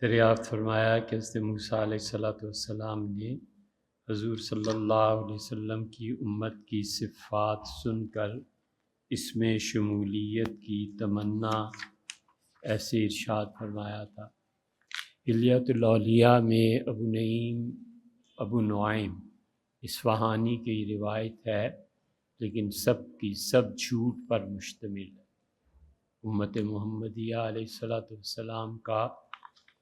دریافت فرمایا کہ حضرت موسیٰ علیہ السلام نے حضور صلی اللہ علیہ وسلم کی امت کی صفات سن کر اس میں شمولیت کی تمنا ایسے ارشاد فرمایا تھا۔ حلیۃ الاولیاء میں ابو نعیم اصفہانی کی روایت ہے، لیکن سب کی سب جھوٹ پر مشتمل ہے۔ امت محمدیہ علیہ السلام کا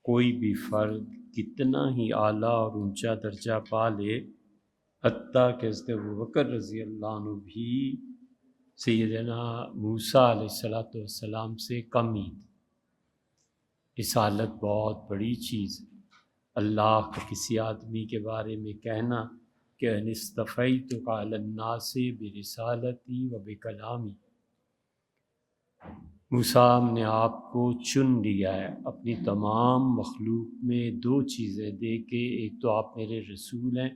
کوئی بھی فرد کتنا ہی اعلیٰ اور اونچا درجہ پا لے، حتیٰ کہ حضرت ابوبکر رضی اللہ عنہ بھی سیدنا موسیٰ علیہ السلام سے کم ہی تھے۔ رسالت بہت بڑی چیز ہے۔ اللہ کا کسی آدمی کے بارے میں کہنا کہ ان اصطفیتک علی الناس برسالتی و بکلامی، موسیٰ نے آپ کو چن لیا ہے اپنی تمام مخلوق میں دو چیزیں دے کے، ایک تو آپ میرے رسول ہیں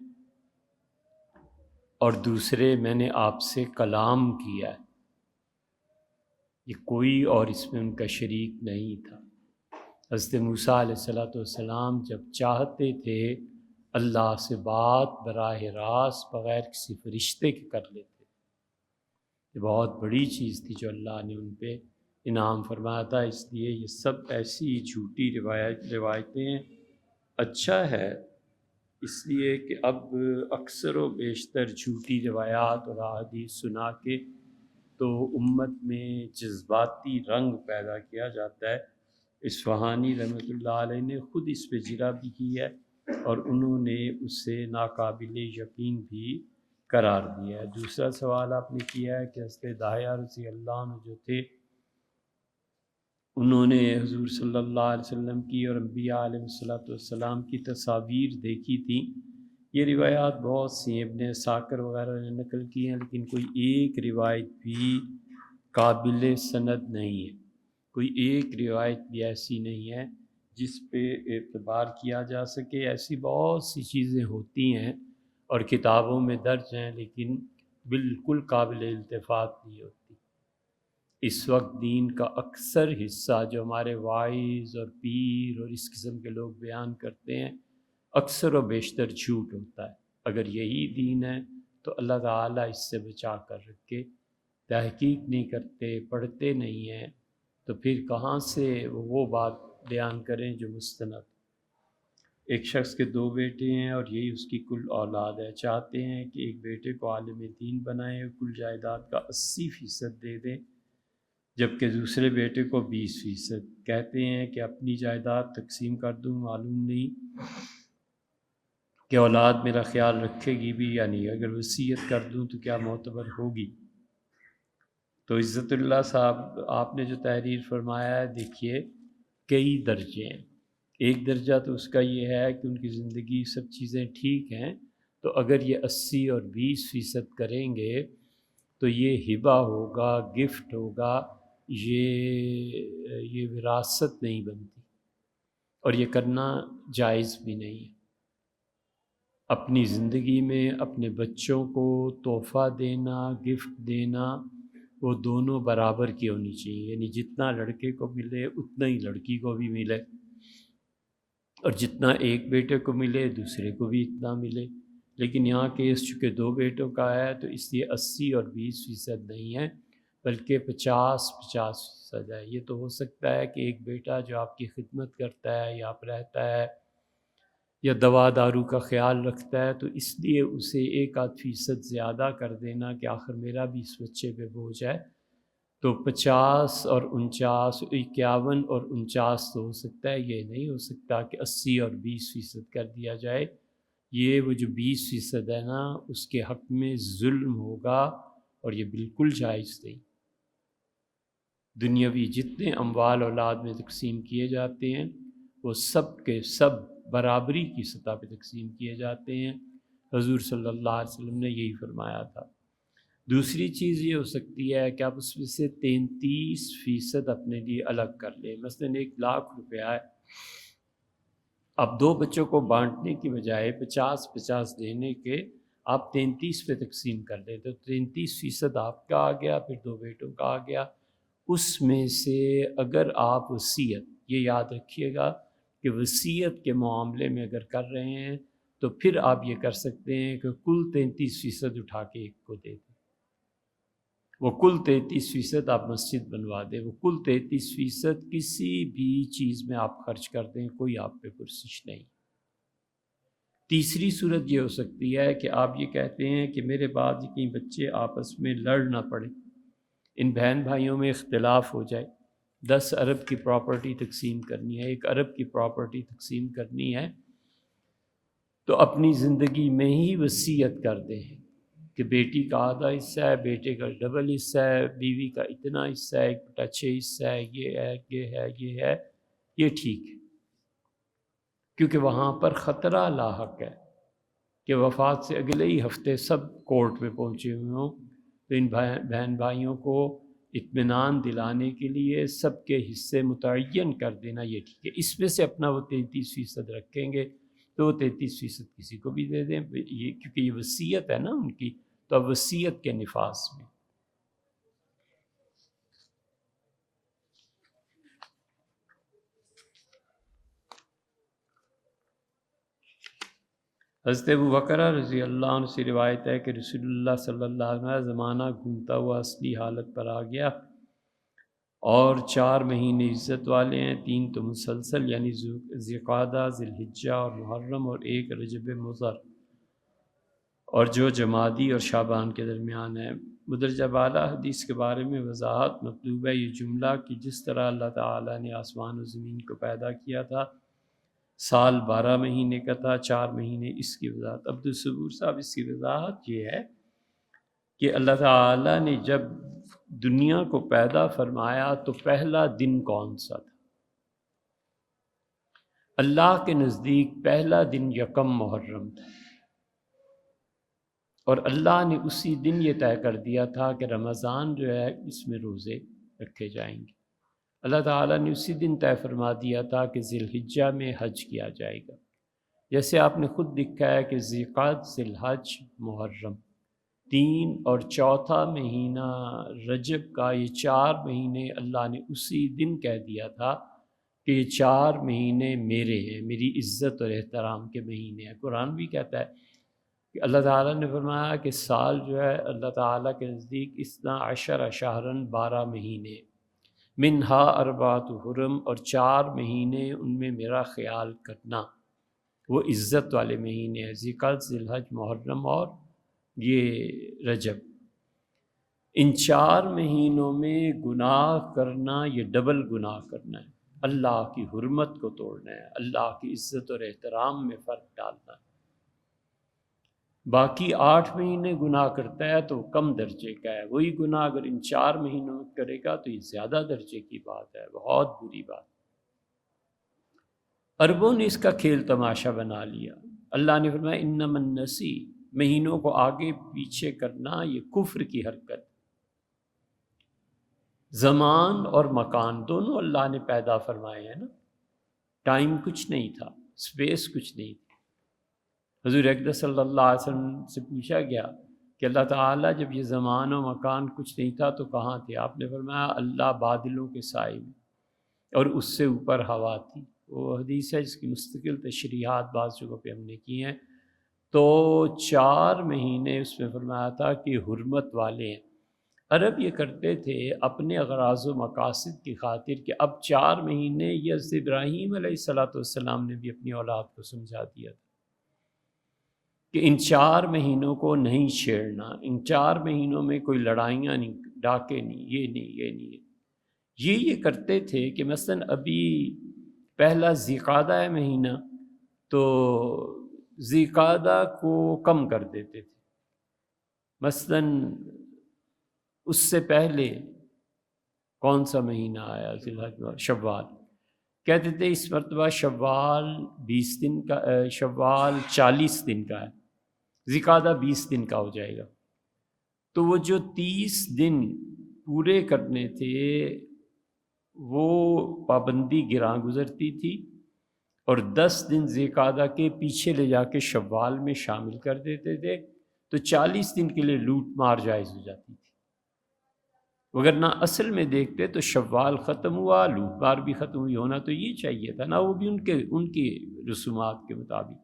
اور دوسرے میں نے آپ سے کلام کیا ہے۔ یہ کوئی اور اس میں ان کا شریک نہیں تھا۔ حضرت موسیٰ علیہ السلام جب چاہتے تھے اللہ سے بات براہ راست بغیر کسی فرشتے کے کر لیتے۔ یہ بہت بڑی چیز تھی جو اللہ نے ان پہ انعام فرمایا تھا، اس لیے یہ سب ایسی جھوٹی روایتیں ہیں۔ اچھا ہے اس لیے کہ اب اکثر و بیشتر جھوٹی روایات اور احادیث سنا کے تو امت میں جذباتی رنگ پیدا کیا جاتا ہے۔ اصفہانی رحمۃ اللہ علیہ نے خود اس پہ جرح بھی کی ہے اور انہوں نے اسے ناقابل یقین بھی قرار دیا ہے۔ دوسرا سوال آپ نے کیا ہے کہ حضرت داہیہ رضی اللہ عنہ جو تھے، انہوں نے حضور صلی اللہ علیہ وسلم کی اور انبیاء علیہ السلام کی تصاویر دیکھی تھیں۔ یہ روایات بہت سی ہیں، ابن ساکر وغیرہ نے نقل کی ہیں، لیکن کوئی ایک روایت بھی قابل سند نہیں ہے۔ کوئی ایک روایت بھی ایسی نہیں ہے جس پہ اعتبار کیا جا سکے۔ ایسی بہت سی چیزیں ہوتی ہیں اور کتابوں میں درج ہیں، لیکن بالکل قابل التفات نہیں ہوتی۔ اس وقت دین کا اکثر حصہ جو ہمارے وائز اور پیر اور اس قسم کے لوگ بیان کرتے ہیں، اکثر و بیشتر جھوٹ ہوتا ہے۔ اگر یہی دین ہے تو اللہ تعالیٰ اس سے بچا کر رکھے۔ تحقیق نہیں کرتے، پڑھتے نہیں ہیں، تو پھر کہاں سے وہ بات بیان کریں جو مستند۔ ایک شخص کے دو بیٹے ہیں اور یہی اس کی کل اولاد ہے۔ چاہتے ہیں کہ ایک بیٹے کو عالم دین بنائیں اور کل جائیداد کا 80% دے دیں، جبکہ دوسرے بیٹے کو 20%۔ کہتے ہیں کہ اپنی جائیداد تقسیم کر دوں، معلوم نہیں کہ اولاد میرا خیال رکھے گی بھی یا نہیں، اگر وصیت کر دوں تو کیا معتبر ہوگی۔ تو عزت اللہ صاحب آپ نے جو تحریر فرمایا ہے، دیکھیے کئی درجے ہیں۔ ایک درجہ تو اس کا یہ ہے کہ ان کی زندگی سب چیزیں ٹھیک ہیں، تو اگر یہ 80 اور 20% کریں گے تو یہ ہبہ ہوگا، گفٹ ہوگا، یہ وراثت نہیں بنتی اور یہ کرنا جائز بھی نہیں ہے۔ اپنی زندگی میں اپنے بچوں کو تحفہ دینا، گفٹ دینا، وہ دونوں برابر کی ہونی چاہیے، یعنی جتنا لڑکے کو ملے اتنا ہی لڑکی کو بھی ملے، اور جتنا ایک بیٹے کو ملے دوسرے کو بھی اتنا ملے۔ لیکن یہاں کیس چونکہ دو بیٹوں کا ہے تو اس لیے 80 اور 20% نہیں ہے، بلکہ 50-50% ہے۔ یہ تو ہو سکتا ہے کہ ایک بیٹا جو آپ کی خدمت کرتا ہے یا آپ رہتا ہے یا دوا دارو کا خیال رکھتا ہے، تو اس لیے اسے 1-8% زیادہ کر دینا کہ آخر میرا بھی اس بچے پہ بوجھ ہے، تو 50 اور 49، 51 اور 49 تو ہو سکتا ہے۔ یہ نہیں ہو سکتا کہ 80 اور 20% کر دیا جائے۔ یہ وہ جو 20% ہے نا، اس کے حق میں ظلم ہوگا اور یہ بالکل جائز نہیں۔ دنیاوی جتنے اموال اولاد میں تقسیم کیے جاتے ہیں وہ سب کے سب برابری کی سطح پہ تقسیم کیے جاتے ہیں۔ حضور صلی اللہ علیہ وسلم نے یہی فرمایا تھا۔ دوسری چیز یہ ہو سکتی ہے کہ آپ اس میں سے 33% اپنے لیے الگ کر لیں۔ مثلاً 1,00,000 روپیہ ہے، اب دو بچوں کو بانٹنے کی بجائے 50-50 دینے کے آپ 33 پہ تقسیم کر دیں، تو 33% آپ کا آ گیا، پھر دو بیٹوں کا آ گیا۔ اس میں سے اگر آپ وصیت، یہ یاد رکھیے گا کہ وصیت کے معاملے میں اگر کر رہے ہیں تو پھر آپ یہ کر سکتے ہیں کہ کل 33% اٹھا کے ایک کو دے دیں، وہ کل 33% آپ مسجد بنوا دیں، وہ کل 33% کسی بھی چیز میں آپ خرچ کر دیں، کوئی آپ پہ پرسش نہیں۔ تیسری صورت یہ ہو سکتی ہے کہ آپ یہ کہتے ہیں کہ میرے بعد کہیں بچے آپس میں لڑ نہ پڑیں، ان بہن بھائیوں میں اختلاف ہو جائے، 10 ارب کی پراپرٹی تقسیم کرنی ہے، 1 ارب کی پراپرٹی تقسیم کرنی ہے، تو اپنی زندگی میں ہی وصیت کر دیں کہ بیٹی کا آدھا حصہ ہے، بیٹے کا ڈبل حصہ ہے، بیوی کا اتنا حصہ ہے، 1/6 حصہ ہے، یہ ہے، یہ ہے، یہ ہے، یہ ٹھیک ہے، کیونکہ وہاں پر خطرہ لاحق ہے کہ وفات سے اگلے ہی ہفتے سب کورٹ میں پہنچے ہوئے ہوں، تو ان بہن بھائیوں کو اطمینان دلانے کے لیے سب کے حصے متعین کر دینا یہ ٹھیک ہے۔ اس میں سے اپنا وہ 33% رکھیں گے تو وہ 33% کسی کو بھی دے دیں، یہ کیونکہ یہ وصیت ہے نا ان کی، تو اب وصیت کے نفاذ میں۔ حضرت ابوبکر رضی اللہ عنہ سے روایت ہے کہ رسول اللہ صلی اللہ علیہ وسلم زمانہ گھومتا ہوا اصلی حالت پر آ گیا، اور 4 مہینے عزت والے ہیں، 3 تو مسلسل یعنی ذوالقعدہ، ذی الحجہ اور محرم، اور 1 رجب مضر، اور جو جمادی اور شعبان کے درمیان ہے۔ مدرجہ بالا حدیث کے بارے میں وضاحت مطلوب ہے۔ یہ جملہ کہ جس طرح اللہ تعالیٰ نے آسمان و زمین کو پیدا کیا تھا، سال 12 مہینے کا تھا، 4 مہینے اس کی وضاحت۔ عبدالصبور صاحب اس کی وضاحت یہ ہے کہ اللہ تعالیٰ نے جب دنیا کو پیدا فرمایا تو پہلا دن کون سا تھا؟ اللہ کے نزدیک پہلا دن 1 محرم تھا، اور اللہ نے اسی دن یہ طے کر دیا تھا کہ رمضان جو ہے اس میں روزے رکھے جائیں گے۔ اللہ تعالیٰ نے اسی دن طے فرما دیا تھا کہ ذی الحجہ میں حج کیا جائے گا، جیسے آپ نے خود لکھا ہے کہ ذیقعد، ذی الحج، محرم، 3 اور 4تھا مہینہ رجب کا، یہ 4 مہینے اللہ نے اسی دن کہہ دیا تھا کہ یہ 4 مہینے میرے ہیں، میری عزت اور احترام کے مہینے ہیں۔ قرآن بھی کہتا ہے کہ اللہ تعالیٰ نے فرمایا کہ سال جو ہے اللہ تعالیٰ کے نزدیک 12 شہرن، 12 مہینے، منہا 4 حرم، اور 4 مہینے ان میں میرا خیال کرنا، وہ عزت والے مہینے ہیں، ذیقعد، ذی الحج، محرم اور یہ رجب۔ ان 4 مہینوں میں گناہ کرنا یہ ڈبل گناہ کرنا ہے، اللہ کی حرمت کو توڑنا ہے، اللہ کی عزت اور احترام میں فرق ڈالنا ہے۔ باقی 8 مہینے گناہ کرتا ہے تو کم درجے کا ہے، وہی گناہ اگر ان 4 مہینوں میں کرے گا تو یہ زیادہ درجے کی بات ہے، بہت بری بات۔ عربوں نے اس کا کھیل تماشا بنا لیا۔ اللہ نے فرمایا انما النسی، مہینوں کو آگے پیچھے کرنا یہ کفر کی حرکت۔ زمان اور مکان دونوں اللہ نے پیدا فرمائے ہیں نا، ٹائم کچھ نہیں تھا، اسپیس کچھ نہیں تھی۔ حضور اقدس صلی اللہ علیہ وسلم سے پوچھا گیا کہ اللہ تعالیٰ جب یہ زمان و مکان کچھ نہیں تھا تو کہاں تھے؟ آپ نے فرمایا اللہ بادلوں کے سائے میں، اور اس سے اوپر ہوا تھی۔ وہ حدیث ہے جس کی مستقل تشریحات بعض جگہوں پہ ہم نے کی ہیں۔ تو 4 مہینے اس میں فرمایا تھا کہ حرمت والے ہیں۔ عرب یہ کرتے تھے اپنے اغراض و مقاصد کی خاطر کہ اب 4 مہینے، یہ حضرت ابراہیم علیہ السلام نے بھی اپنی اولاد کو سمجھا دیا تھا کہ ان 4 مہینوں کو نہیں چھیڑنا، ان 4 مہینوں میں کوئی لڑائیاں نہیں، ڈاکے نہیں، یہ نہیں، یہ نہیں۔ یہ کرتے تھے کہ مثلا ابھی پہلا ذیقعدہ ہے مہینہ، تو ذیقعدہ کو کم کر دیتے تھے، مثلا اس سے پہلے کون سا مہینہ آیا؟ ذی الحج، شوال، کہتے تھے اس مرتبہ شوال 20 دن کا، شوال 40 دن کا ہے، ذیقعدہ 20 دن کا ہو جائے گا۔ تو وہ جو 30 دن پورے کرنے تھے وہ پابندی گراں گزرتی تھی، اور 10 دن ذیقعدہ کے پیچھے لے جا کے شوال میں شامل کر دیتے تھے، تو 40 دن کے لیے لوٹ مار جائز ہو جاتی تھی۔ وگرنہ اصل میں دیکھتے تو شوال ختم ہوا، لوٹ مار بھی ختم ہوئی، ہونا تو یہ چاہیے تھا نا، وہ بھی ان کی رسومات کے مطابق۔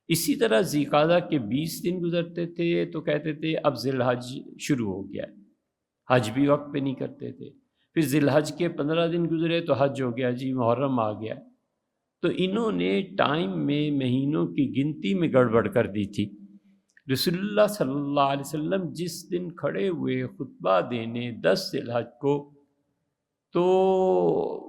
اسی طرح ذی القعدہ کے 20 دن گزرتے تھے تو کہتے تھے اب ذی الحج شروع ہو گیا ہے، حج بھی وقت پہ نہیں کرتے تھے۔ پھر ذی الحج کے 15 دن گزرے تو حج ہو گیا، جی محرم آ گیا۔ تو انہوں نے ٹائم میں مہینوں کی گنتی میں گڑبڑ کر دی تھی۔ رسول اللہ صلی اللہ علیہ وسلم جس دن کھڑے ہوئے خطبہ دینے 10 ذی الحج کو، تو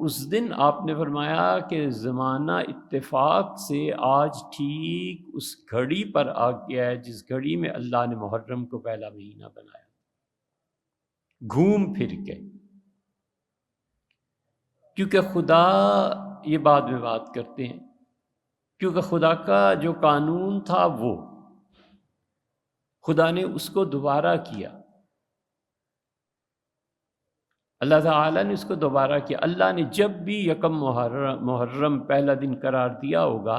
اس دن آپ نے فرمایا کہ زمانہ اتفاق سے آج ٹھیک اس گھڑی پر آ گیا ہے جس گھڑی میں اللہ نے محرم کو پہلا مہینہ بنایا، گھوم پھر کے۔ کیونکہ خدا، یہ بعد میں بات کرتے ہیں، کیونکہ خدا کا جو قانون تھا وہ خدا نے اس کو دوبارہ کیا، اللہ تعالیٰ نے اس کو دوبارہ کیا۔ اللہ نے جب بھی یکم محرم پہلا دن قرار دیا ہوگا،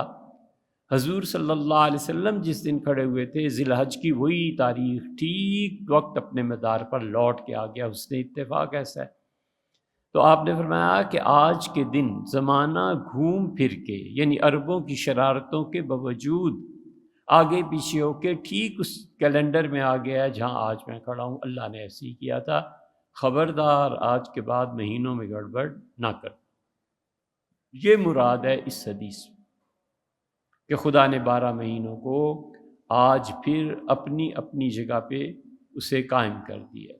حضور صلی اللہ علیہ وسلم جس دن کھڑے ہوئے تھے ذی الحج کی وہی تاریخ ٹھیک وقت اپنے مدار پر لوٹ کے آ گیا، اس نے اتفاق ایسا ہے۔ تو آپ نے فرمایا کہ آج کے دن زمانہ گھوم پھر کے، یعنی عربوں کی شرارتوں کے باوجود آگے پیچھے ہو کے ٹھیک اس کیلنڈر میں آ گیا ہے جہاں آج میں کھڑا ہوں۔ اللہ نے ایسے ہی کیا تھا، خبردار آج کے بعد مہینوں میں گڑبڑ نہ کر۔ یہ مراد ہے اس حدیث میں کہ خدا نے 12 مہینوں کو آج پھر اپنی اپنی جگہ پہ اسے قائم کر دیا۔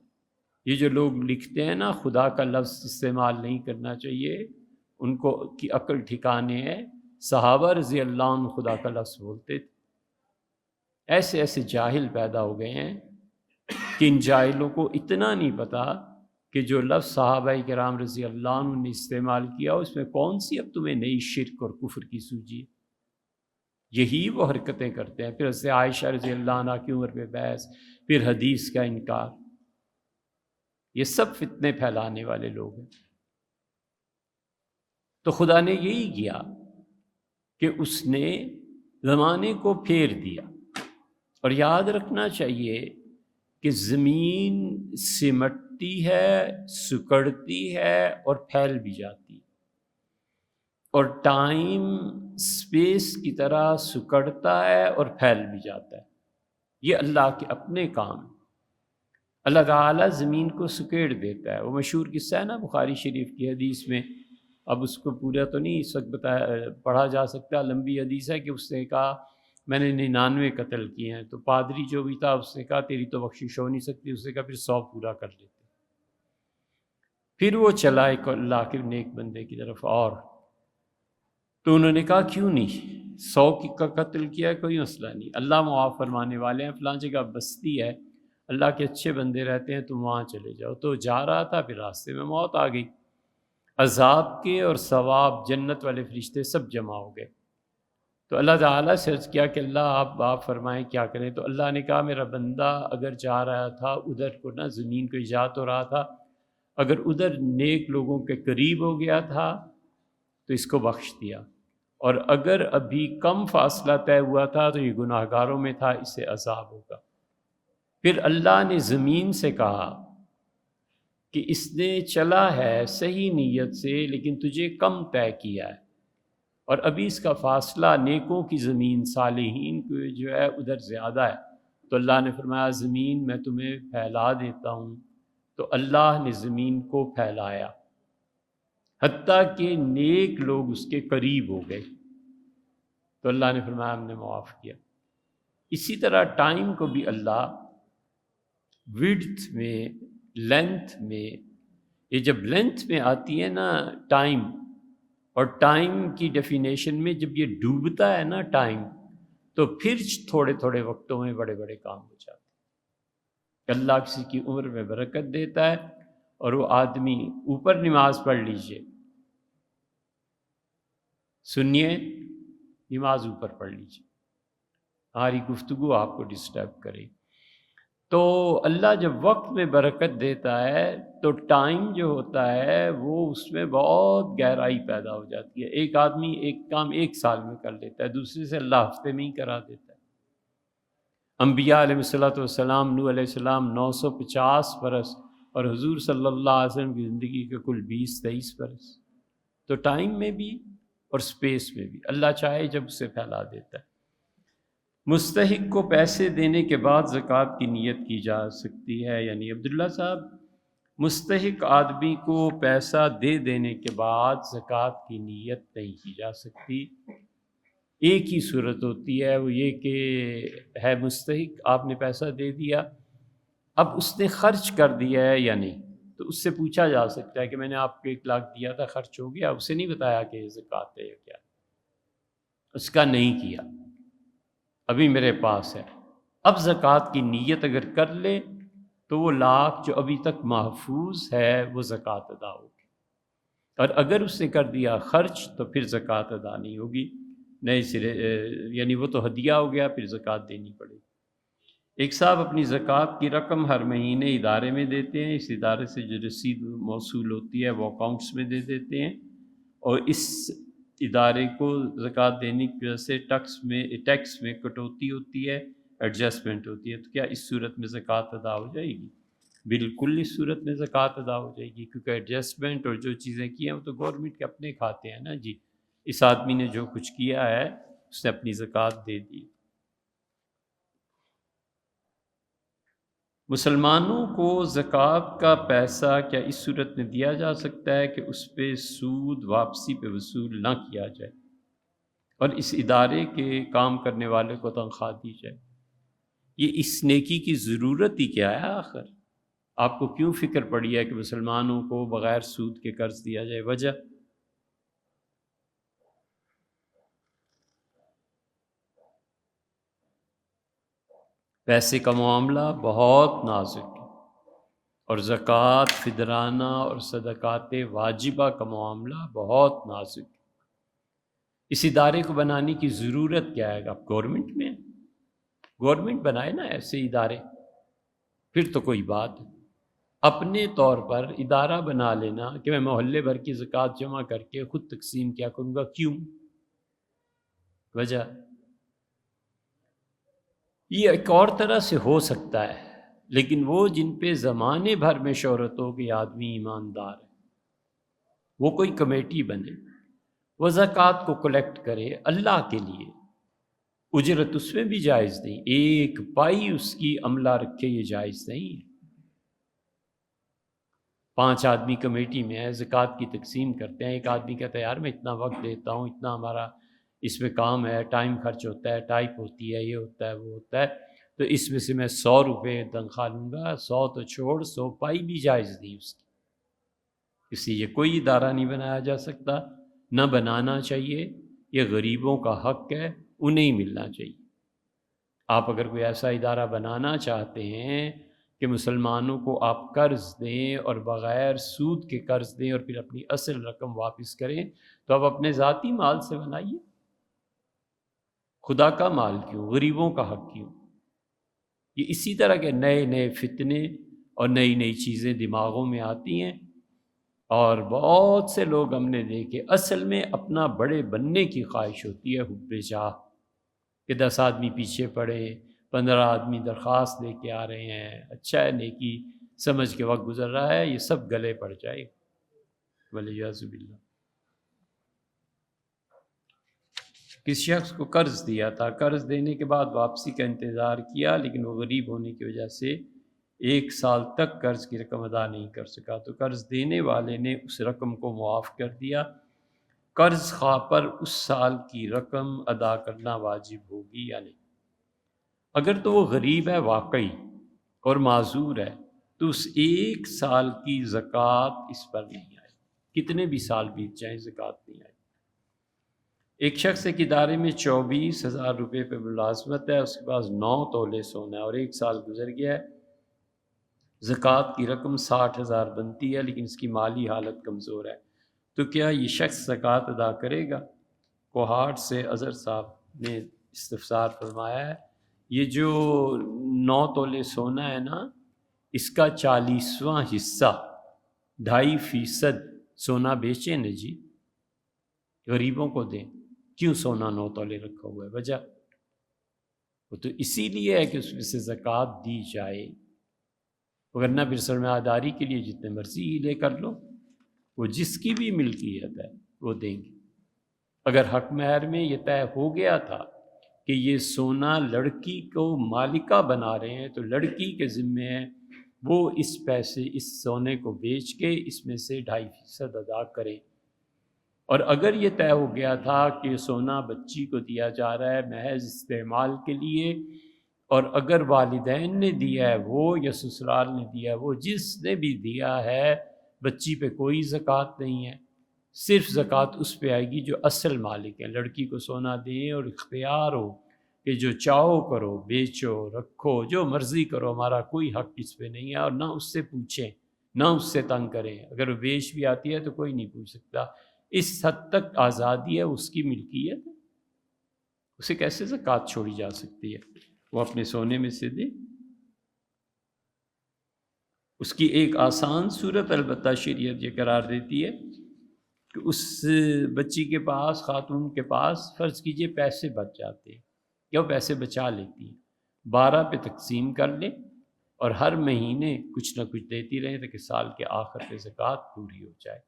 یہ جو لوگ لکھتے ہیں نا خدا کا لفظ استعمال نہیں کرنا چاہیے، ان کو کی عقل ٹھکانے ہے۔ صحابہ رضی اللہ عنہ خدا کا لفظ بولتے تھے۔ ایسے ایسے جاہل پیدا ہو گئے ہیں کہ ان جاہلوں کو اتنا نہیں پتہ کہ جو لفظ صحابہ کرام رضی اللہ عنہ نے استعمال کیا اس میں کون سی اب تمہیں نئی شرک اور کفر کی سوجی ہے۔ یہی وہ حرکتیں کرتے ہیں۔ پھر سے عائشہ رضی اللہ عنہ کی عمر پہ بحث، پھر حدیث کا انکار، یہ سب فتنے پھیلانے والے لوگ ہیں۔ تو خدا نے یہی کیا کہ اس نے زمانے کو پھیر دیا۔ اور یاد رکھنا چاہیے کہ زمین سمٹتی ہے، سکڑتی ہے اور پھیل بھی جاتی ہے، اور ٹائم اسپیس کی طرح سکڑتا ہے اور پھیل بھی جاتا ہے۔ یہ اللہ کے اپنے کام ہیں۔ اللہ تعالیٰ زمین کو سکیڑ دیتا ہے۔ وہ مشہور قصہ ہے نا بخاری شریف کی حدیث میں، اب اس کو پورا تو نہیں اس وقت پڑھا جا سکتا، لمبی حدیث ہے کہ اس نے کہا میں نے 99 قتل کیے ہیں، تو پادری جو بھی تھا اس نے کہا تیری تو بخشش ہو نہیں سکتی، اس نے کہا پھر 100 پورا کر لیتے۔ پھر وہ چلا ایک اللہ کے نیک بندے کی طرف، اور تو انہوں نے کہا کیوں نہیں، 100 کا قتل کیا ہے کوئی مسئلہ نہیں، اللہ معاف فرمانے والے ہیں، فلاں جگہ بستی ہے اللہ کے اچھے بندے رہتے ہیں، تم وہاں چلے جاؤ۔ تو جا رہا تھا، پھر راستے میں موت آ گئی، عذاب کے اور ثواب جنت والے فرشتے سب جمع ہو گئے۔ تو اللہ تعالیٰ سے عرض کیا کہ اللہ آپ فرمائیں کیا کریں؟ تو اللہ نے کہا میرا بندہ اگر جا رہا تھا ادھر کو نا، زمین کو ایجاد ہو رہا تھا، اگر ادھر نیک لوگوں کے قریب ہو گیا تھا تو اس کو بخش دیا، اور اگر ابھی کم فاصلہ طے ہوا تھا تو یہ گناہ گاروں میں تھا، اسے عذاب ہوگا۔ پھر اللہ نے زمین سے کہا کہ اس نے چلا ہے صحیح نیت سے لیکن تجھے کم طے کیا ہے، اور ابھی اس کا فاصلہ نیکوں کی زمین صالحین کو جو ہے ادھر زیادہ ہے۔ تو اللہ نے فرمایا زمین میں تمہیں پھیلا دیتا ہوں۔ تو اللہ نے زمین کو پھیلایا حتیٰ کہ نیک لوگ اس کے قریب ہو گئے، تو اللہ نے فرمایا ہم نے معاف کیا۔ اسی طرح ٹائم کو بھی اللہ وڈتھ میں، لینتھ میں، یہ جب لینتھ میں آتی ہے نا ٹائم، اور ٹائم کی ڈیفینیشن میں جب یہ ڈوبتا ہے نا ٹائم، تو پھر تھوڑے تھوڑے وقتوں میں بڑے بڑے کام ہو جاتے ہیں۔ اللہ کسی کی عمر میں برکت دیتا ہے، اور وہ آدمی اوپر نماز پڑھ لیجئے، سنیے نماز اوپر پڑھ لیجئے، ہماری گفتگو آپ کو ڈسٹرب کرے۔ تو اللہ جب وقت میں برکت دیتا ہے تو ٹائم جو ہوتا ہے وہ اس میں بہت گہرائی پیدا ہو جاتی ہے۔ ایک آدمی ایک کام 1 سال میں کر لیتا ہے، دوسرے سے اللہ ہفتے میں ہی کرا دیتا ہے۔ انبیاء علیہ الصلوۃ والسلام، نوح علیہ السلام 950 برس اور حضور صلی اللہ علیہ وسلم کی زندگی کے کل 20-23 برس، تو ٹائم میں بھی اور سپیس میں بھی اللہ چاہے جب اسے پھیلا دیتا ہے۔ مستحق کو پیسے دینے کے بعد زکوٰۃ کی نیت کی جا سکتی ہے، یعنی عبداللہ صاحب، مستحق آدمی کو پیسہ دے دینے کے بعد زکوٰۃ کی نیت نہیں کی جا سکتی۔ ایک ہی صورت ہوتی ہے، وہ یہ کہ ہے مستحق، آپ نے پیسہ دے دیا، اب اس نے خرچ کر دیا ہے یا نہیں، تو اس سے پوچھا جا سکتا ہے کہ میں نے آپ کو 1 لاکھ دیا تھا، خرچ ہو گیا؟ اسے نہیں بتایا کہ یہ زکوٰۃ ہے یا کیا، اس کا نہیں کیا، ابھی میرے پاس ہے۔ اب زکوٰۃ کی نیت اگر کر لے تو وہ لاکھ جو ابھی تک محفوظ ہے وہ زکوٰۃ ادا ہوگی، اور اگر اس نے کر دیا خرچ تو پھر زکوٰۃ ادا نہیں ہوگی، نئے سرے یعنی وہ تو ہدیہ ہو گیا، پھر زکوٰۃ دینی پڑے گی۔ ایک صاحب اپنی زکوٰۃ کی رقم ہر مہینے ادارے میں دیتے ہیں، اس ادارے سے جو رسید موصول ہوتی ہے وہ اکاؤنٹس میں دے دیتے ہیں، اور اس ادارے کو زکوٰۃ دینے کی وجہ سے ٹیکس میں کٹوتی ہوتی ہے، ایڈجسٹمنٹ ہوتی ہے، تو کیا اس صورت میں زکوٰۃ ادا ہو جائے گی؟ بالکل اس صورت میں زکوٰۃ ادا ہو جائے گی، کیونکہ ایڈجسٹمنٹ اور جو چیزیں کی ہیں وہ تو گورنمنٹ کے اپنے کھاتے ہیں نا جی۔ اس آدمی نے جو کچھ کیا ہے اس نے اپنی زکوٰۃ دے دی۔ مسلمانوں کو زکوٰۃ کا پیسہ کیا اس صورت میں دیا جا سکتا ہے کہ اس پہ سود واپسی پہ وصول نہ کیا جائے اور اس ادارے کے کام کرنے والے کو تنخواہ دی جائے؟ یہ اس نیکی کی ضرورت ہی کیا ہے آخر؟ آپ کو کیوں فکر پڑی ہے کہ مسلمانوں کو بغیر سود کے قرض دیا جائے؟ وجہ؟ پیسے کا معاملہ بہت نازک ہے، اور زکوٰۃ، فدرانہ اور صدقات واجبہ کا معاملہ بہت نازک ہے۔ اس ادارے کو بنانے کی ضرورت کیا ہے؟ آپ گورنمنٹ میں گورنمنٹ بنائے نا ایسے ادارے، پھر تو کوئی بات ہے۔ اپنے طور پر ادارہ بنا لینا کہ میں محلے بھر کی زکوٰۃ جمع کر کے خود تقسیم کیا کروں گا، کیوں؟ وجہ؟ یہ ایک اور طرح سے ہو سکتا ہے، لیکن وہ جن پہ زمانے بھر میں شہرت ہو کہ آدمی ایماندار ہے، وہ کوئی کمیٹی بنے، وہ زکوٰۃ کو کلیکٹ کرے اللہ کے لیے، اجرت اس میں بھی جائز نہیں، 1 پائی اس کی عملہ رکھے، یہ جائز نہیں ہے۔ 5 آدمی کمیٹی میں ہے، زکوٰۃ کی تقسیم کرتے ہیں، ایک آدمی کہتا ہے یار میں اتنا وقت دیتا ہوں، اتنا ہمارا اس میں کام ہے، ٹائم خرچ ہوتا ہے، ٹائپ ہوتی ہے، یہ ہوتا ہے، وہ ہوتا ہے، تو اس میں سے میں 100 روپے تنخواہ لوں گا، 100 تو چھوڑ، 100 پائی بھی جائز نہیں اس کی، اس لیے یہ کوئی ادارہ نہیں بنایا جا سکتا، نہ بنانا چاہیے، یہ غریبوں کا حق ہے، انہیں ملنا چاہیے۔ آپ اگر کوئی ایسا ادارہ بنانا چاہتے ہیں کہ مسلمانوں کو آپ قرض دیں اور بغیر سود کے قرض دیں اور پھر اپنی اصل رقم واپس کریں، تو آپ اپنے ذاتی مال سے بنائیے، خدا کا مال کیوں، غریبوں کا حق کیوں؟ یہ اسی طرح کے نئے نئے فتنے اور نئی نئی چیزیں دماغوں میں آتی ہیں، اور بہت سے لوگ ہم نے دیکھے اصل میں اپنا بڑے بننے کی خواہش ہوتی ہے، حب جاہ، کہ 10 آدمی پیچھے پڑے، 15 آدمی درخواست لے کے آ رہے ہیں، اچھا ہے نیکی سمجھ کے وقت گزر رہا ہے، یہ سب گلے پڑ جائے گا، والعیاذ باللہ۔ کس شخص کو قرض دیا تھا، قرض دینے کے بعد واپسی کا انتظار کیا، لیکن وہ غریب ہونے کی وجہ سے 1 سال تک قرض کی رقم ادا نہیں کر سکا، تو قرض دینے والے نے اس رقم کو معاف کر دیا، قرض خواہ پر اس سال کی رقم ادا کرنا واجب ہوگی یا نہیں؟ اگر تو وہ غریب ہے واقعی اور معذور ہے تو اس 1 سال کی زکوٰۃ اس پر نہیں آئے، کتنے بھی سال بیت جائیں زکوٰۃ نہیں آئے۔ ایک شخص ایک ادارے میں 24,000 روپے پہ ملازمت ہے، اس کے پاس 9 تولے سونا ہے اور 1 سال گزر گیا ہے، زکوٰۃ کی رقم 60,000 بنتی ہے، لیکن اس کی مالی حالت کمزور ہے، تو کیا یہ شخص زکوٰۃ ادا کرے گا؟ کوہاٹ سے اظہر صاحب نے استفسار فرمایا ہے، یہ جو 9 تولے سونا ہے نا، اس کا 40واں حصہ 2.5% سونا بیچیں نا جی، غریبوں کو دیں، کیوں سونا 9 تولے رکھا ہوا ہے؟ وجہ؟ وہ تو اسی لیے ہے کہ اس میں سے زکوٰۃ دی جائے، وگرنہ پھر سرمایہ داری کے لیے جتنے مرضی لے کر لو، وہ جس کی بھی ملکیت ہے وہ دیں گے۔ اگر حق مہر میں یہ طے ہو گیا تھا کہ یہ سونا لڑکی کو مالکہ بنا رہے ہیں تو لڑکی کے ذمے ہے وہ اس پیسے اس سونے کو بیچ کے اس میں سے 2.5% ادا کریں۔ اور اگر یہ طے ہو گیا تھا کہ سونا بچی کو دیا جا رہا ہے محض استعمال کے لیے، اور اگر والدین نے دیا ہے وہ یا سسرال نے دیا ہے وہ، جس نے بھی دیا ہے بچی پہ کوئی زکوٰۃ نہیں ہے، صرف زکوٰۃ اس پہ آئے گی جو اصل مالک ہے۔ لڑکی کو سونا دیں اور اختیار ہو کہ جو چاہو کرو، بیچو، رکھو، جو مرضی کرو، ہمارا کوئی حق اس پہ نہیں ہے، اور نہ اس سے پوچھیں، نہ اس سے تنگ کریں۔ اگر وہ بیچ بھی آتی ہے تو کوئی نہیں پوچھ سکتا۔ اس حد تک آزادی ہے، اس کی ملکیت ہے، اسے کیسے زکوٰۃ چھوڑی جا سکتی ہے؟ وہ اپنے سونے میں سے دے۔ اس کی ایک آسان صورت البتہ شریعت یہ قرار دیتی ہے کہ اس بچی کے پاس، خاتون کے پاس فرض کیجئے پیسے بچ جاتے ہیں یا وہ پیسے بچا لیتی ہیں، 12 پہ تقسیم کر لیں اور ہر مہینے کچھ نہ کچھ دیتی رہیں تاکہ سال کے آخر پہ زکوٰۃ پوری ہو جائے۔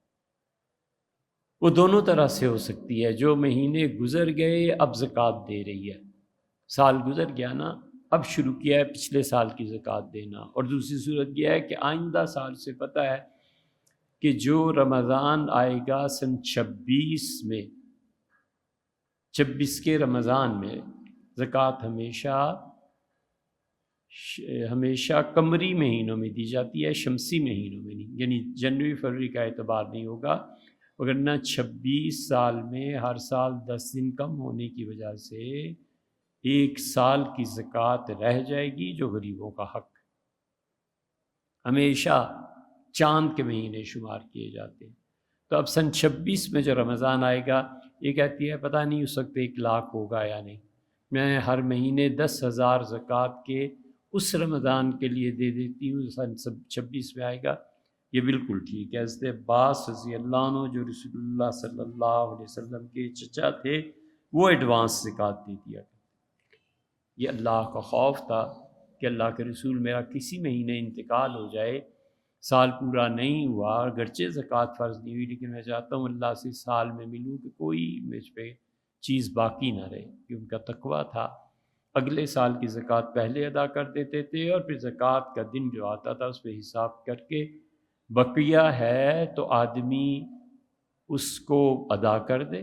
وہ دونوں طرح سے ہو سکتی ہے، جو مہینے گزر گئے اب زکوٰۃ دے رہی ہے، سال گزر گیا نا اب شروع کیا ہے پچھلے سال کی زکوٰۃ دینا۔ اور دوسری صورت یہ ہے کہ آئندہ سال سے پتہ ہے کہ جو رمضان آئے گا سن 26 میں، 26 کے رمضان میں زکوٰۃ ہمیشہ قمری مہینوں میں دی جاتی ہے، شمسی مہینوں میں نہیں، یعنی جنوری فروری کا اعتبار نہیں ہوگا، وگرنہ 26 سال میں ہر سال 10 دن کم ہونے کی وجہ سے 1 سال کی زکوٰۃ رہ جائے گی جو غریبوں کا حق ہے۔ ہمیشہ چاند کے مہینے شمار کیے جاتے ہیں۔ تو اب سن 26 میں جو رمضان آئے گا، یہ کہتی ہے پتہ نہیں اس وقت 1 لاکھ ہوگا یا نہیں، میں ہر مہینے 10,000 زکوٰۃ کے اس رمضان کے لیے دے دیتی ہوں، سن 26 میں آئے گا۔ یہ بالکل ٹھیک ہے۔ حضرت عباس رضی اللہ عنہ جو رسول اللہ صلی اللہ علیہ وسلم کے چچا تھے، وہ ایڈوانس زکوٰۃ دے دیا کرتے۔ یہ اللہ کا خوف تھا کہ اللہ کے رسول میرا کسی مہینے انتقال ہو جائے، سال پورا نہیں ہوا، اگرچہ زکوٰۃ فرض نہیں ہوئی لیکن میں چاہتا ہوں اللہ سے سال میں ملوں کہ کوئی مجھ پہ چیز باقی نہ رہے، کہ ان کا تقویٰ تھا۔ اگلے سال کی زکوٰۃ پہلے ادا کر دیتے تھے اور پھر زکوٰۃ کا دن جو آتا تھا اس پہ حساب کر کے بقیہ ہے تو آدمی اس کو ادا کر دے،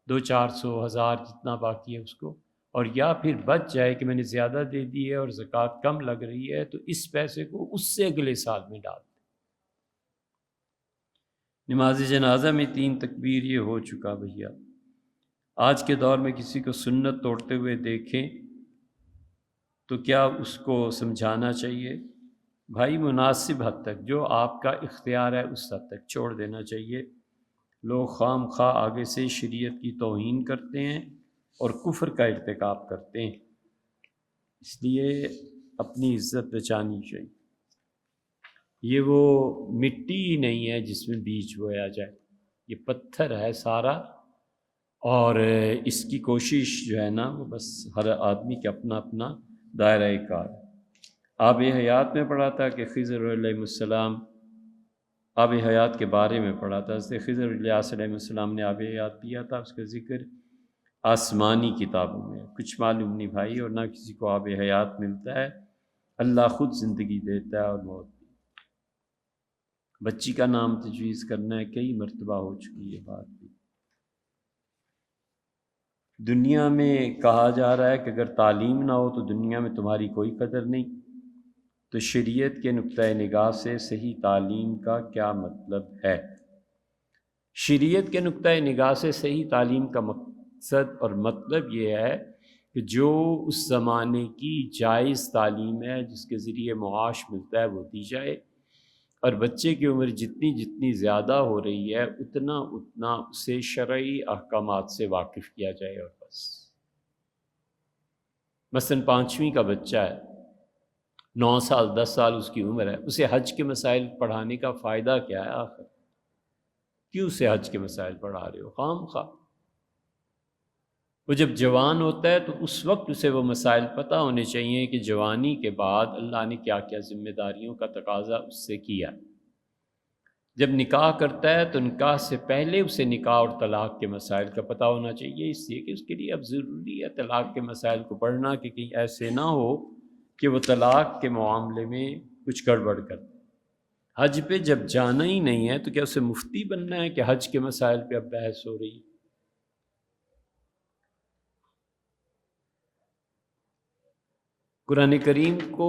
200-400 ہزار جتنا باقی ہے اس کو، اور یا پھر بچ جائے کہ میں نے زیادہ دے دی ہے اور زکوٰۃ کم لگ رہی ہے تو اس پیسے کو اس سے اگلے سال میں ڈال دے۔ نماز جنازہ میں 3 تکبیر یہ ہو چکا بھیا۔ آج کے دور میں کسی کو سنت توڑتے ہوئے دیکھیں تو کیا اس کو سمجھانا چاہیے؟ بھائی مناسب حد تک، جو آپ کا اختیار ہے اس حد تک چھوڑ دینا چاہیے۔ لوگ خام خواہ آگے سے شریعت کی توہین کرتے ہیں اور کفر کا ارتکاب کرتے ہیں، اس لیے اپنی عزت بچانی چاہیے۔ یہ وہ مٹی ہی نہیں ہے جس میں بیج بویا جائے، یہ پتھر ہے سارا، اور اس کی کوشش جو ہے نا وہ بس ہر آدمی کے اپنا اپنا دائرہ کار ہے۔ آب حیات میں پڑھا تھا کہ خضر علیہ السلام، آب حیات کے بارے میں پڑھا تھا، حضرت خضر علیہ السلام نے آب حیات پیا تھا، اس کا ذکر آسمانی کتابوں میں، کچھ معلوم نہیں بھائی، اور نہ کسی کو آب حیات ملتا ہے، اللہ خود زندگی دیتا ہے اور موت بھی۔ بچی کا نام تجویز کرنا ہے، کئی مرتبہ ہو چکی یہ بات بھی۔ دنیا میں کہا جا رہا ہے کہ اگر تعلیم نہ ہو تو دنیا میں تمہاری کوئی قدر نہیں، تو شریعت کے نقطۂ نگاہ سے صحیح تعلیم کا کیا مطلب ہے؟ شریعت کے نقطۂ نگاہ سے صحیح تعلیم کا مقصد اور مطلب یہ ہے کہ جو اس زمانے کی جائز تعلیم ہے جس کے ذریعے معاش ملتا ہے وہ دی جائے، اور بچے کی عمر جتنی جتنی زیادہ ہو رہی ہے اتنا اتنا اسے شرعی احکامات سے واقف کیا جائے، اور بس۔ مثلاً 5ویں کا بچہ ہے، 9 سال 10 سال اس کی عمر ہے، اسے حج کے مسائل پڑھانے کا فائدہ کیا ہے آخر؟ کیوں اسے حج کے مسائل پڑھا رہے ہو؟ خام خواہ وہ جب جوان ہوتا ہے تو اس وقت اسے وہ مسائل پتہ ہونے چاہیے کہ جوانی کے بعد اللہ نے کیا کیا ذمہ داریوں کا تقاضا اس سے کیا۔ جب نکاح کرتا ہے تو نکاح سے پہلے اسے نکاح اور طلاق کے مسائل کا پتہ ہونا چاہیے، اس لیے کہ اس کے لیے اب ضروری ہے طلاق کے مسائل کو پڑھنا کہ کہیں ایسے نہ ہو کہ وہ طلاق کے معاملے میں کچھ گڑبڑ کر دے۔ حج پہ جب جانا ہی نہیں ہے تو کیا اسے مفتی بننا ہے کہ حج کے مسائل پہ اب بحث ہو رہی ہے؟ قرآن کریم کو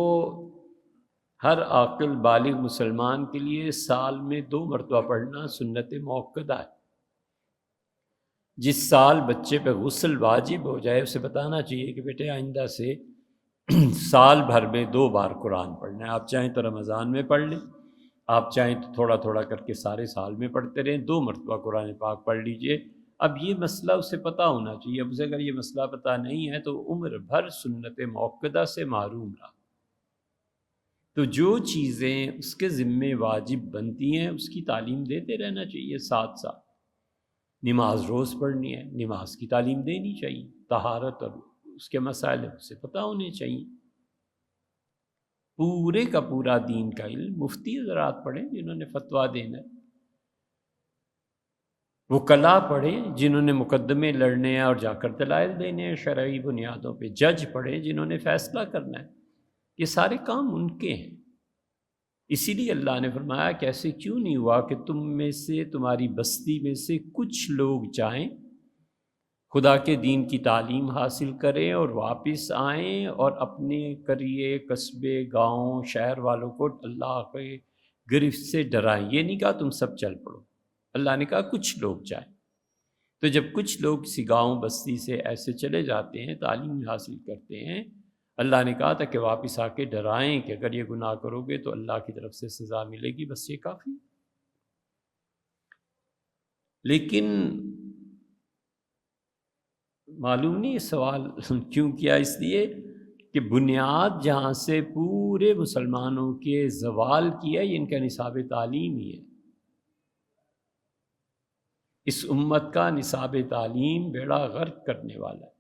ہر عاقل بالغ مسلمان کے لیے سال میں 2 مرتبہ پڑھنا سنت موقدہ ہے۔ جس سال بچے پہ غسل واجب ہو جائے اسے بتانا چاہیے کہ بیٹے آئندہ سے سال بھر میں 2 بار قرآن پڑھنا ہے، آپ چاہیں تو رمضان میں پڑھ لیں، آپ چاہیں تو تھوڑا تھوڑا کر کے سارے سال میں پڑھتے رہیں، 2 مرتبہ قرآن پاک پڑھ لیجئے۔ اب یہ مسئلہ اسے پتہ ہونا چاہیے، اب اسے اگر یہ مسئلہ پتہ نہیں ہے تو عمر بھر سنت موقدہ سے محروم رہا۔ تو جو چیزیں اس کے ذمے واجب بنتی ہیں اس کی تعلیم دیتے رہنا چاہیے ساتھ ساتھ۔ نماز روز پڑھنی ہے، نماز کی تعلیم دینی چاہیے، طہارت اور اس کے مسائل اسے پتہ ہونے چاہیے۔ پورے کا پورا دین کا علم مفتی حضرات پڑھیں جنہوں نے فتویٰ دینا ہے، وکلاء پڑھیں جنہوں نے مقدمے لڑنے ہیں اور جا کر دلائل دینے ہیں شرعی بنیادوں پہ، جج پڑھیں جنہوں نے فیصلہ کرنا ہے، یہ سارے کام ان کے ہیں۔ اسی لیے اللہ نے فرمایا کہ ایسے کیوں نہیں ہوا کہ تم میں سے، تمہاری بستی میں سے کچھ لوگ جائیں خدا کے دین کی تعلیم حاصل کریں اور واپس آئیں اور اپنے قریے قصبے گاؤں شہر والوں کو اللہ کے گرفت سے ڈرائیں۔ یہ نہیں کہا تم سب چل پڑو، اللہ نے کہا کچھ لوگ جائیں۔ تو جب کچھ لوگ کسی گاؤں بستی سے ایسے چلے جاتے ہیں، تعلیم حاصل کرتے ہیں، اللہ نے کہا تھا کہ واپس آ کے ڈرائیں کہ اگر یہ گناہ کرو گے تو اللہ کی طرف سے سزا ملے گی، بس یہ کافی۔ لیکن معلوم نہیں یہ سوال کیوں کیا، اس لیے کہ بنیاد جہاں سے پورے مسلمانوں کے زوال کی ہے یہ ان کا نصاب تعلیم ہی ہے۔ اس امت کا نصاب تعلیم بیڑا غرق کرنے والا ہے،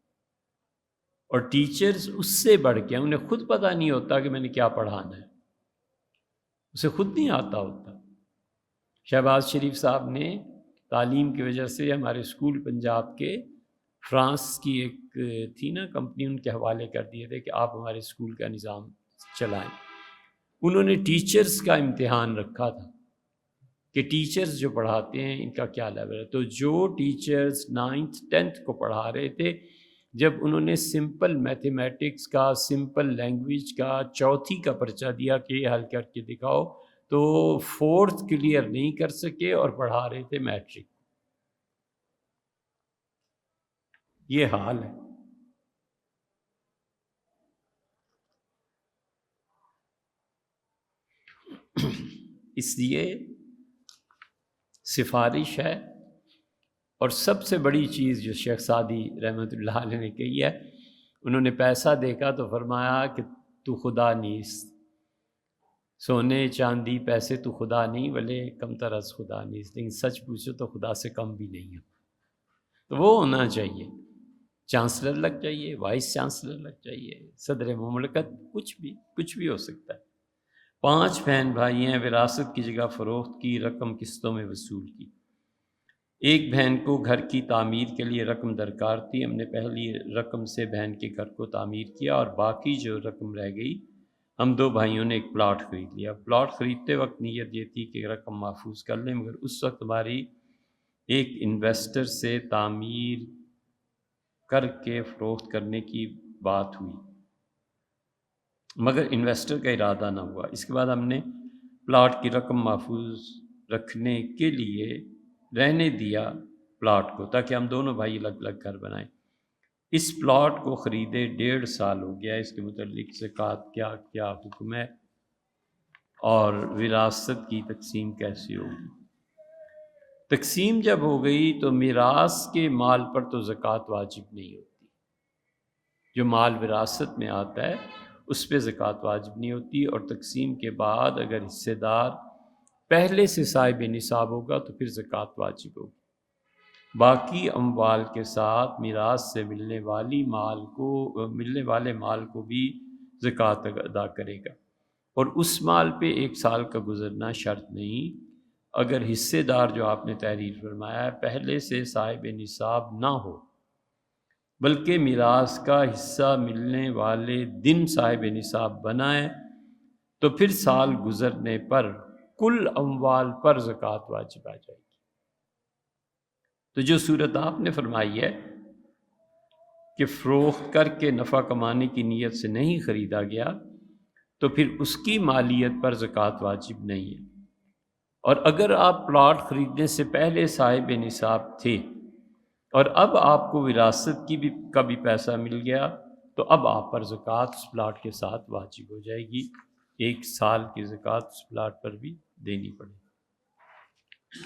اور ٹیچرز اس سے بڑھ کے انہیں خود پتہ نہیں ہوتا کہ میں نے کیا پڑھانا ہے، اسے خود نہیں آتا ہوتا۔ شہباز شریف صاحب نے تعلیم کی وجہ سے ہمارے اسکول پنجاب کے فرانس کی ایک تھی نا کمپنی، ان کے حوالے کر دیے تھے کہ آپ ہمارے اسکول کا نظام چلائیں۔ انہوں نے ٹیچرز کا امتحان رکھا تھا کہ ٹیچرز جو پڑھاتے ہیں ان کا کیا لیول ہے۔ تو جو ٹیچرز 9th 10th کو پڑھا رہے تھے، جب انہوں نے سمپل میتھمیٹکس کا، سمپل لینگویج کا 4تھی کا پرچہ دیا کہ یہ حل کر کے دکھاؤ، تو 4th کلیئر نہیں کر سکے اور پڑھا رہے تھے میٹرک۔ یہ حال ہے۔ اس لیے سفارش ہے، اور سب سے بڑی چیز جو شیخ سعدی رحمۃ اللہ علیہ نے کہی ہے، انہوں نے پیسہ دیکھا تو فرمایا کہ تو خدا نیست، سونے چاندی پیسے تو خدا نہیں، بلے کم تر از خدا نیست، لیکن سچ پوچھو تو خدا سے کم بھی نہیں ہے۔ تو وہ ہونا چاہیے، چانسلر لگ جائیے، وائس چانسلر لگ جائیے، صدر مملکت، کچھ بھی ہو سکتا ہے۔ 5 بہن بھائی ہیں، وراثت کی جگہ فروخت کی، رقم قسطوں میں وصول کی۔ ایک بہن کو گھر کی تعمیر کے لیے رقم درکار تھی، ہم نے پہلی رقم سے بہن کے گھر کو تعمیر کیا اور باقی جو رقم رہ گئی ہم 2 بھائیوں نے ایک پلاٹ خرید لیا۔ پلاٹ خریدتے وقت نیت یہ تھی کہ رقم محفوظ کر لیں، مگر اس وقت ہماری ایک انویسٹر سے تعمیر کر کے فروخت کرنے کی بات ہوئی، مگر انویسٹر کا ارادہ نہ ہوا۔ اس کے بعد ہم نے پلاٹ کی رقم محفوظ رکھنے کے لیے رہنے دیا پلاٹ کو، تاکہ ہم دونوں بھائی الگ الگ گھر بنائیں۔ اس پلاٹ کو خریدے 1.5 سال ہو گیا، اس کے متعلق زکوٰۃ کیا حکم ہے اور وراثت کی تقسیم کیسی ہوگی؟ تقسیم جب ہو گئی تو میراث کے مال پر تو زکوٰۃ واجب نہیں ہوتی، جو مال وراثت میں آتا ہے اس پہ زکوٰۃ واجب نہیں ہوتی، اور تقسیم کے بعد اگر حصے دار پہلے سے صاحب نصاب ہوگا تو پھر زکوٰۃ واجب ہوگی۔ باقی اموال کے ساتھ میراث سے ملنے والے مال کو بھی زکوٰۃ ادا کرے گا، اور اس مال پہ 1 سال کا گزرنا شرط نہیں، اگر حصے دار جو آپ نے تحریر فرمایا ہے پہلے سے صاحب نصاب نہ ہو، بلکہ میراث کا حصہ ملنے والے دن صاحب نصاب بنا ہے، تو پھر سال گزرنے پر کل اموال پر زکوٰۃ واجب آ جائے گی۔ تو جو صورت آپ نے فرمائی ہے کہ فروخت کر کے نفع کمانے کی نیت سے نہیں خریدا گیا، تو پھر اس کی مالیت پر زکوٰۃ واجب نہیں ہے۔ اور اگر آپ پلاٹ خریدنے سے پہلے صاحب نصاب تھے اور اب آپ کو وراثت کا بھی پیسہ مل گیا، تو اب آپ پر زکوٰۃ اس پلاٹ کے ساتھ واجب ہو جائے گی، 1 سال کی زکوٰۃ اس پلاٹ پر بھی دینی پڑے گی۔